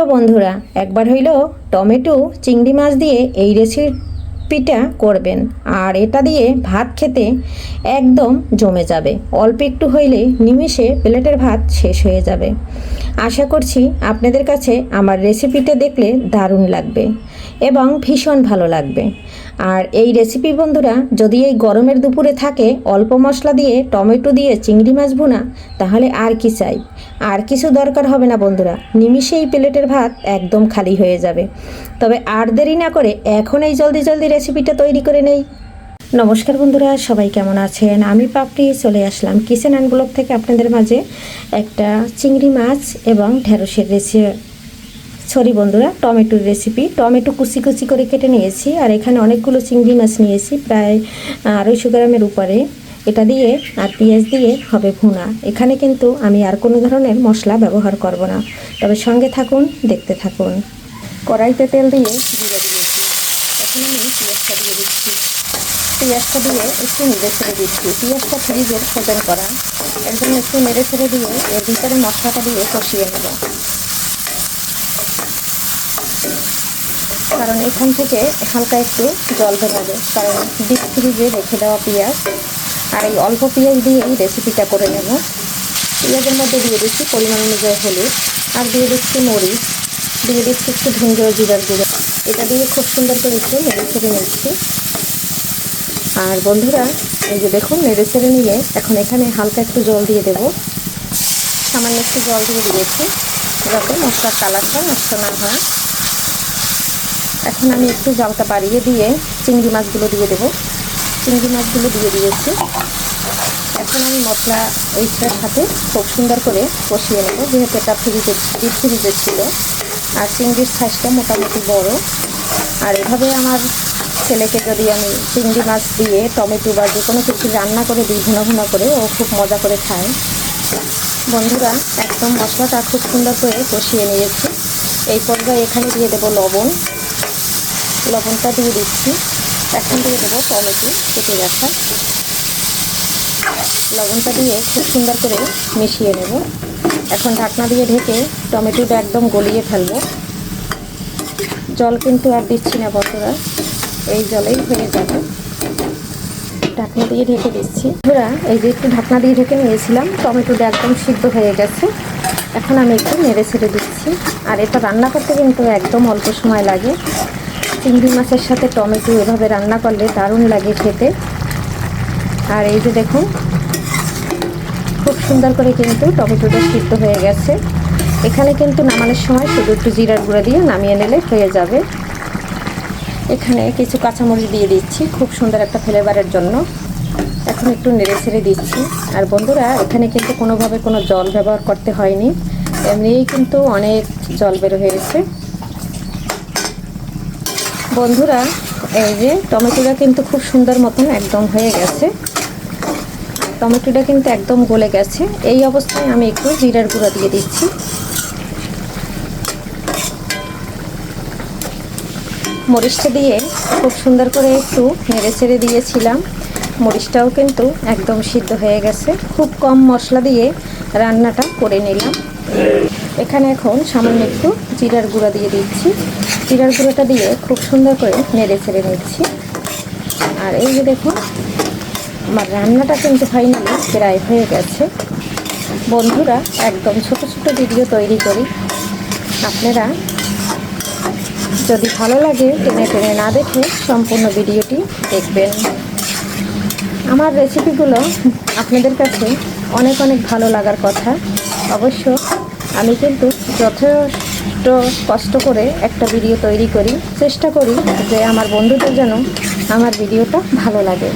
তো বন্ধুরা, একবার হইলো টমেটো চিংড়ি মাছ দিয়ে এই রেসিপিটা করবেন, আর এটা দিয়ে ভাত খেতে একদম জমে যাবে। অল্প একটু হইলে নিমেষে প্লেটের ভাত শেষ হয়ে যাবে। আশা করছি আপনাদের কাছে আমার রেসিপিটা দেখলে দারুণ লাগবে এবং ভীষণ ভালো লাগবে। আর এই রেসিপি বন্ধুরা যদি এই গরমের দুপুরে থাকে, অল্প মশলা দিয়ে টমেটো দিয়ে চিংড়ি মাছ ভুনা, তাহলে আর কি চাই? আর কিছু দরকার হবে না বন্ধুরা, নিমিষেই প্লেটের ভাত একদম খালি হয়ে যাবে। তবে আর দেরি না করে এখন এই জলদি জলদি রেসিপিটা তৈরি করে নেই। নমস্কার বন্ধুরা, সবাই কেমন আছেন? আমি পাপড়ি চলে আসলাম কিচেন অ্যান্ড ব্লগ থেকে আপনাদের মাঝে একটা চিংড়ি মাছ এবং ঢেঁড়সের বন্ধুরা টমেটোর রেসিপি। টমেটো কুচি কুচি করে কেটে নিয়েছি, আর এখানে অনেকগুলো চিংড়ি মাছ নিয়েছি, প্রায় 250 গ্রামের উপরে। এটা দিয়ে আর পেঁয়াজ দিয়ে হবে ভুনা। এখানে কিন্তু আমি আর কোনো ধরনের মশলা ব্যবহার করব না, তবে সঙ্গে থাকুন, দেখতে থাকুন। কড়াইতে তেল দিয়ে জিরে দিয়েছি, এখন আমি পেঁয়াজটা দিয়ে দিচ্ছি। পেঁয়াজটা দিয়ে একটু নেড়ে ছেড়ে দিচ্ছি। পেঁয়াজটা ফ্রিজের ফ্রোজেন করা, একদম একটু নেড়ে ছেড়ে দিয়ে এর ভিতরে মশলাটা দিয়ে কষিয়ে নেব, কারণ এখান থেকে হালকা একটু জল বেরোবে, কারণ ডিপ ফ্রিজে রেখে দেওয়া পেঁয়াজ। আর এই অল্প পেঁয়াজ দিয়ে এই রেসিপিটা করে নেব। পেঁয়াজের মধ্যে দিয়ে দিচ্ছি পরিমাণ অনুযায়ী হলুদ, আর দিয়ে দিচ্ছি মরিচ, দিয়ে দিচ্ছি একটু ধনে ও জিরার গুঁড়ো। এটা দিয়ে খুব সুন্দর করে একটু নেড়ে ছেড়ে নিচ্ছি। আর বন্ধুরা, এই যে দেখুন নেড়ে ছেড়ে নিয়ে এখন এখানে হালকা একটু জল দিয়ে দেব। সামান্য একটু জল দিয়ে দিয়েছি যাতে মশলার কালারটা নষ্ট না হয়। এখন আমি একটু জালটা বাড়িয়ে দিয়ে চিংড়ি মাছগুলো দিয়ে দেব। চিংড়ি মাছগুলো দিয়ে দিয়েছি। এখন আমি মশলা এইটার সাথে খুব সুন্দর করে কষিয়ে নেব, যেহেতু এটা ডিপ ফ্রিজে ছিল। আর চিংড়ির সাইজটা মোটামুটি বড়। আর এভাবে আমার ছেলেকে যদি আমি চিংড়ি মাছ দিয়ে টমেটো বা যে কোনো কিছু রান্না করে দিই ভুনা ভুনা করে, ও খুব মজা করে খায়। বন্ধুরা, একদম মশলাটা খুব সুন্দর করে কষিয়ে নিয়েছি। এই পর্যায়ে এখানে দিয়ে দেব লবণ। লবণটা দিয়ে দিচ্ছি। এখন দিয়ে দেবো টমেটো কেটে রাখা। লবণটা দিয়ে খুব সুন্দর করে মিশিয়ে নেব। এখন ঢাকনা দিয়ে ঢেকে টমেটোটা একদম গলিয়ে ফেলব। জল কিন্তু আর দিচ্ছি না বন্ধুরা, এই জলেই হয়ে যাবে। ঢাকনা দিয়ে ঢেকে দিচ্ছি। বন্ধুরা, এই যে একটু ঢাকনা দিয়ে ঢেকে নিয়েছিলাম, টমেটোটা একদম সিদ্ধ হয়ে গেছে। এখন আমি একটু নেড়ে ছেড়ে দিচ্ছি। আর এটা রান্না করতে কিন্তু একদম অল্প সময় লাগে। চিংড়ি মাছের সাথে টমেটো এভাবে রান্না করলে দারুণ লাগে খেতে। আর এই যে দেখুন খুব সুন্দর করে কিন্তু টমেটোটা সিদ্ধ হয়ে গেছে। এখানে কিন্তু নামানোর সময় শুধু একটু জিরার গুঁড়া দিয়ে নামিয়ে নিলে হয়ে যাবে। এখানে কিছু কাঁচামরিচ দিয়ে দিচ্ছি খুব সুন্দর একটা ফ্লেভারের জন্য। এখন একটু নেড়ে ছেড়ে দিচ্ছি। আর বন্ধুরা, এখানে কিন্তু কোনোভাবে কোনো জল ব্যবহার করতে হয়নি, এমনিই কিন্তু অনেক জল বের হয়েছে। বন্ধুরা, এই যে টমেটোটা কিন্তু খুব সুন্দর মতন একদম হয়ে গেছে। টমেটোটা কিন্তু একদম গলে গেছে। এই অবস্থায় আমি একটু জিরার গুঁড়া দিয়ে দিচ্ছি। মরিচটা দিয়ে খুব সুন্দর করে একটু নেড়ে ছেড়ে দিয়েছিলাম। মরিচটাও কিন্তু একদম সিদ্ধ হয়ে গেছে। খুব কম মশলা দিয়ে রান্নাটা করে নিলাম। এখানে এখন সামান্য একটু জিরার গুঁড়া দিয়ে দিচ্ছি। জিরার গুঁড়োটা দিয়ে খুব সুন্দর করে নেড়ে ছেড়ে নিচ্ছি। আর এই যে দেখুন আমার রান্নাটা কিন্তু ফাইনালি প্রায় হয়ে গেছে। বন্ধুরা, একদম ছোট ছোট ভিডিও তৈরি করি, আপনারা যদি ভালো লাগে টেনে টেনে না দেখে সম্পূর্ণ ভিডিওটি দেখবেন। আমার রেসিপিগুলো আপনাদের কাছে অনেক অনেক ভালো লাগার কথা। অবশ্য আমি কিন্তু যথেষ্ট কষ্ট করে একটা ভিডিও তৈরি করি, চেষ্টা করি যে আমার বন্ধুদের যেন আমার ভিডিওটা ভালো লাগে।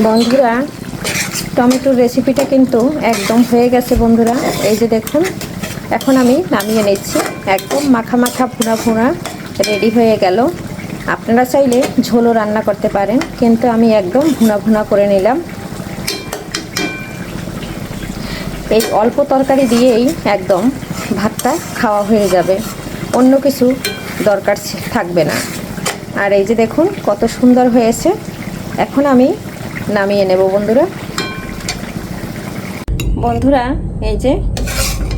বন্ধুরা, টমেটোর রেসিপিটা কিন্তু একদম হয়ে গেছে বন্ধুরা। এই যে দেখুন এখন আমি নামিয়ে নিচ্ছি। একদম মাখা মাখা ভুনা ভুনা রেডি হয়ে গেল। আপনারা চাইলে ঝোলও রান্না করতে পারেন, কিন্তু আমি একদম ভুনা ভুনা করে নিলাম। এই অল্প তরকারি দিয়েই একদম ভাতটা খাওয়া হয়ে যাবে, অন্য কিছু দরকার থাকবে না। আর এই যে দেখুন কত সুন্দর হয়েছে। এখন আমি নামিয়ে নেব বন্ধুরা। বন্ধুরা, এই যে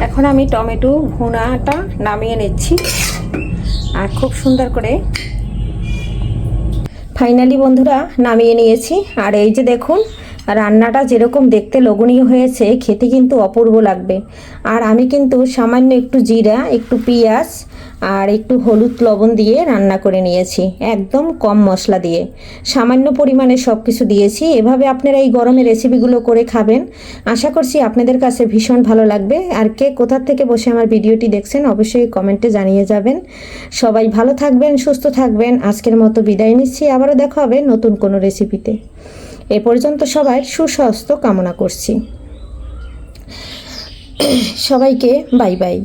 এখন আমি টমেটো ভুনাটা নামিয়ে নিচ্ছি আর খুব সুন্দর করে ফাইনালি বন্ধুরা নামিয়ে নিয়েছি। আর এই যে দেখুন রান্নাটা যেরকম দেখতে লোভনীয় হয়েছে, খেতে কিন্তু অপূর্ব লাগবে। আর আমি কিন্তু সামান্য একটু জিরা, একটু পেঁয়াজ আর একটু হলুদ লবণ দিয়ে রান্না করে নিয়েছি, একদম কম মশলা দিয়ে, সামান্য পরিমাণে সব কিছু দিয়েছি। এভাবে আপনারা এই গরমে রেসিপিগুলো করে খাবেন, আশা করছি আপনাদের কাছে ভীষণ ভালো লাগবে। আর কে কোথা থেকে বসে আমার ভিডিওটি দেখছেন অবশ্যই কমেন্টে জানিয়ে যাবেন। সবাই ভালো থাকবেন, সুস্থ থাকবেন। আজকের মতো বিদায় নিচ্ছি, আবারও দেখা হবে নতুন কোনো রেসিপিতে। এ পর্যন্ত সবার সুস্বাস্থ্য কামনা করছি। সবাইকে বাই বাই।